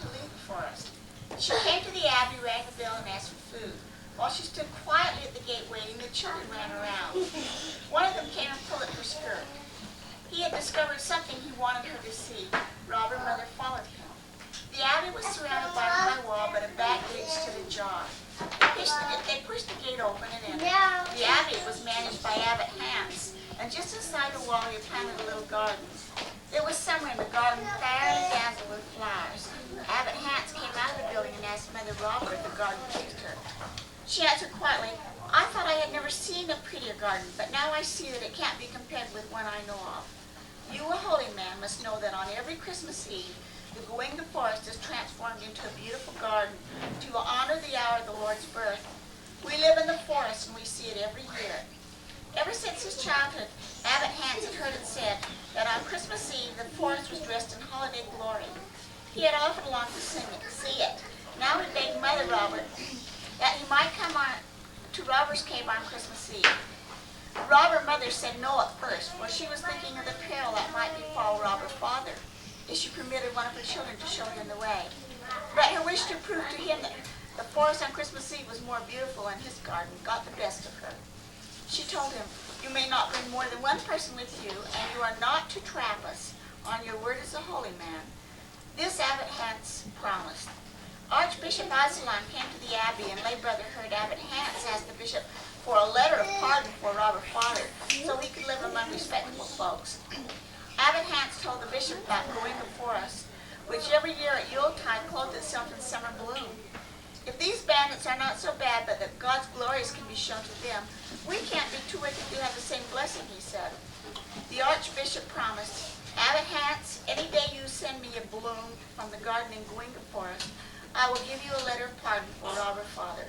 to leave the forest. She came to the abbey, rang the bell, and asked for food. While she stood quietly at the gate waiting, the children ran around. One of them came and pulled at her skirt. He had discovered something he wanted her to see. Robber Mother followed him. The abbey was surrounded by a high wall, but a back gate stood ajar. They pushed the gate open and entered. The abbey was managed by Abbot Hans, and just inside the wall he planted a little garden. It was summer and the garden fairly dazzled with flowers. Abbot Hans came out of the building and asked Mother Robert if the garden pleased her. She answered quietly, "I thought I had never seen a prettier garden, but now I see that it can't be compared with one I know of. You, a holy man, must know that on every Christmas Eve, the Gwynga forest is transformed into a beautiful garden to honor the hour of the Lord's birth. We live in the forest and we see it every year." Ever since his childhood, Abbot Hans had heard it said that on Christmas Eve the forest was dressed in holiday glory. He had often longed to see it. Now he begged Mother Robert that he might come on to Robber's Cave on Christmas Eve. Robber Mother said no at first, for she was thinking of the peril that might befall Robber Father if she permitted one of her children to show him the way. But her wish to prove to him that the forest on Christmas Eve was more beautiful than his garden got the best of her. She told him, "You may not bring more than one person with you, and you are not to trap us on your word as a holy man." This Abbot Hans promised. Archbishop Aslan came to the abbey, and lay brother heard Abbot Hans ask the bishop for a letter of pardon for Robber Father, so he could live among respectable folks. Abbot Hans told the bishop about Gwynga forest, which every year at Yuletide clothed itself in summer bloom. If these bandits are not so bad, but that God's glories can be shown to them, we can't be too wicked to have the same blessing, he said. The archbishop promised, "Abbot Hans, any day you send me a bloom from the garden in Gwynga forest, I will give you a letter of pardon for Robber Father."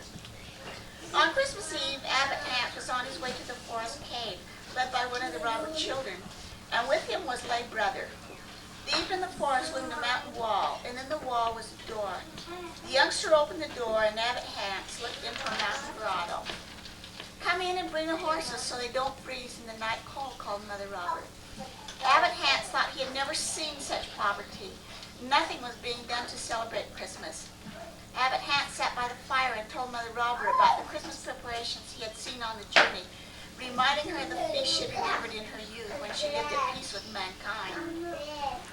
On Christmas Eve, Abbot Hans was on his way to the forest cave, led by one of the robber children, and with him was lay brother. Deep in the forest loomed a mountain wall, and in the wall was a door. The youngster opened the door, and Abbot Hans looked into a mountain grotto. "Come in and bring the horses so they don't freeze in the night cold," called Mother Robert. Abbot Hans thought he had never seen such poverty. Nothing was being done to celebrate Christmas. Abbot Hans sat by the fire and told Mother Robert about the Christmas preparations he had seen on the journey, reminding her of the feast she remembered in her youth when she lived at peace with mankind.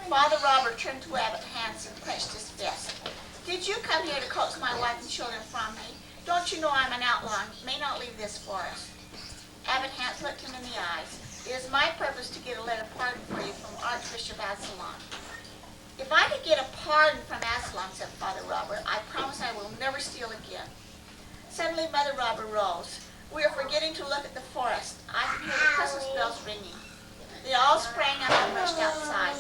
Father Robert turned to Abbot Hans and clenched his fist. "Did you come here to coax my wife and children from me? Don't you know I'm an outlaw and may not leave this forest?" Abbot Hans looked him in the eyes. "It is my purpose to get a letter of pardon for you from Archbishop Aslan." "If I could get a pardon from Aslan," said Father Robert, "I promise I will never steal again." Suddenly Mother Robert rose. "We are forgetting to look at the forest. I can hear the Christmas bells ringing." They all sprang up and rushed outside.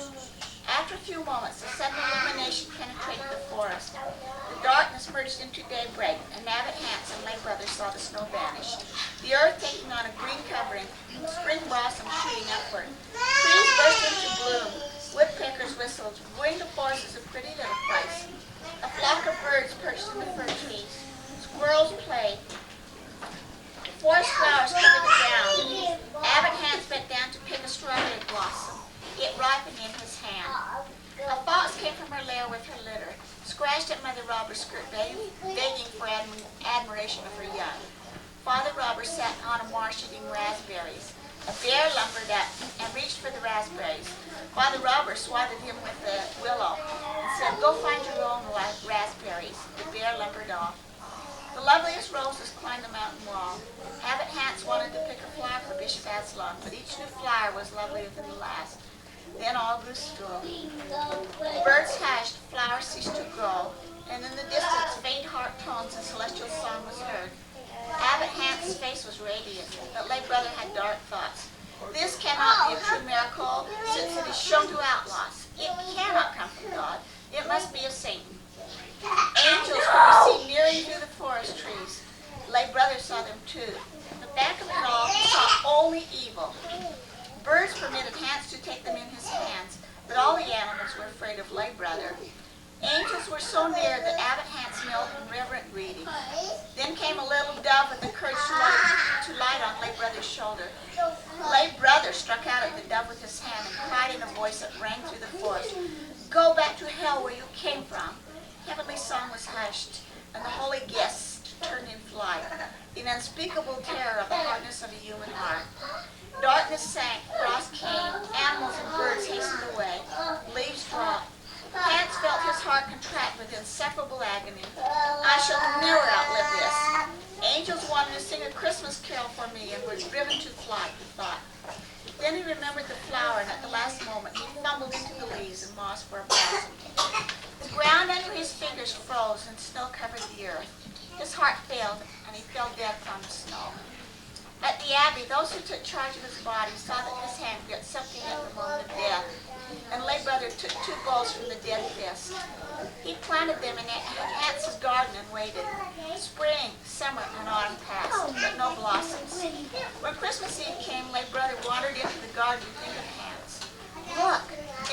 After a few moments, a sudden illumination penetrated the forest. The darkness merged into daybreak, and Abbot Hans and lay brother saw the snow vanish, the earth taking on a green covering, spring blossoms shooting upward. Trees burst into bloom. Woodpeckers whistled. Gwynga forest is a pretty little place. A flock of birds perched in the fir trees. Squirrels played. Forest flowers covered the ground. Abbot Hans bent down to pick a strawberry blossom. It ripened in his hand. A fox came from her lair with her litter, scratched at Mother Robert's skirt, begging for admiration of her young. Father Robert sat on a marsh eating raspberries. A bear lumbered up and reached for the raspberries. Father Robert swatted him with a willow and said, "Go find your own raspberries." The bear lumbered off. The loveliest roses climbed the mountain wall. Abbot Hans wanted to pick a flower for Bishop Aslan, but each new flower was lovelier than the last. Then all grew still. Birds hushed, flowers ceased to grow, and in the distance faint harp tones and celestial song was heard. Abbot Hans' face was radiant, but lay brother had dark thoughts. "This cannot be a true miracle, since it is shown to outlaws. It cannot come from God. It must be of Satan." Angels could be seen nearing through the forest trees. Lay brother saw them too. But back of it all, he saw only evil. Birds permitted Hans to take them in his hands, but all the animals were afraid of lay brother. Angels were so near that Abbot Hans knelt in reverent greeting. Then came a little dove with the courage to light on lay brother's shoulder. Lay brother struck out at the dove with his hand and cried in a voice that rang through the forest, "Go back to hell where you came from." heavenly song was hushed, and the holy guests turned in flight. The unspeakable terror of the hardness of a human heart. Darkness sank, frost came, animals and birds hastened away, leaves dropped. Hans felt his heart contract with insufferable agony. I shall never outlive this. Angels wanted to sing a Christmas carol for me and were driven to flight, he thought. Then he remembered the flower, and at the last moment he fumbled into the leaves and moss for a blossom. The ground under his fingers froze and snow covered the earth. His heart failed, and he fell dead on the snow. At the Abbey, those who took charge of his body saw that his hand gripped something at the moment of death, and lay brother took 2 bowls from the dead fist. He planted them in Hans's garden and waited. Spring, summer, and autumn passed, but no blossoms. When Christmas Eve came, lay brother wandered into the garden to think of Hans. Look,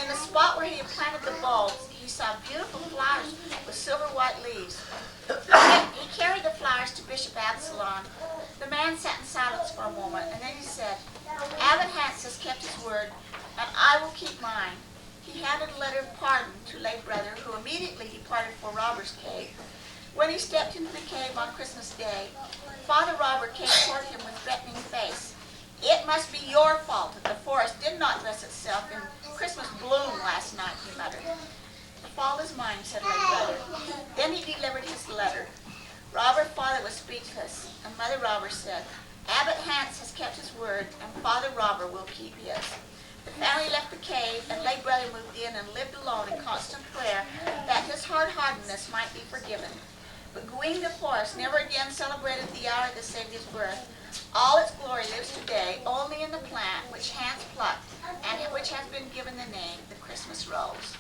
in the spot where he had planted the bulbs, he saw beautiful flowers with silver white leaves. He carried the flowers to Bishop Absalom. The man sat in silence for a moment, and then he said, Abbot Hans has kept his word, and I will keep mine. He handed a letter of pardon to lay brother, who immediately departed for Robber's Cave. When he stepped into the cave on Christmas Day, Father Robber came toward him with threatening face. It must be your fault that the forest did not dress itself in Christmas bloom last night, he muttered. The fault is mine, said lay brother. Then he delivered his letter. Robber Father was speechless, and Mother Robber said, Abbot Hans has kept his word, and Father Robber will keep his. The family left the cave, and lay brother moved in and lived alone in constant prayer that his hard-heartedness might be forgiven. But Gwyn the forest never again celebrated the hour that saved his birth. All its glory lives today only in the plant which Hans plucked, and which has been given the name the Christmas Rose.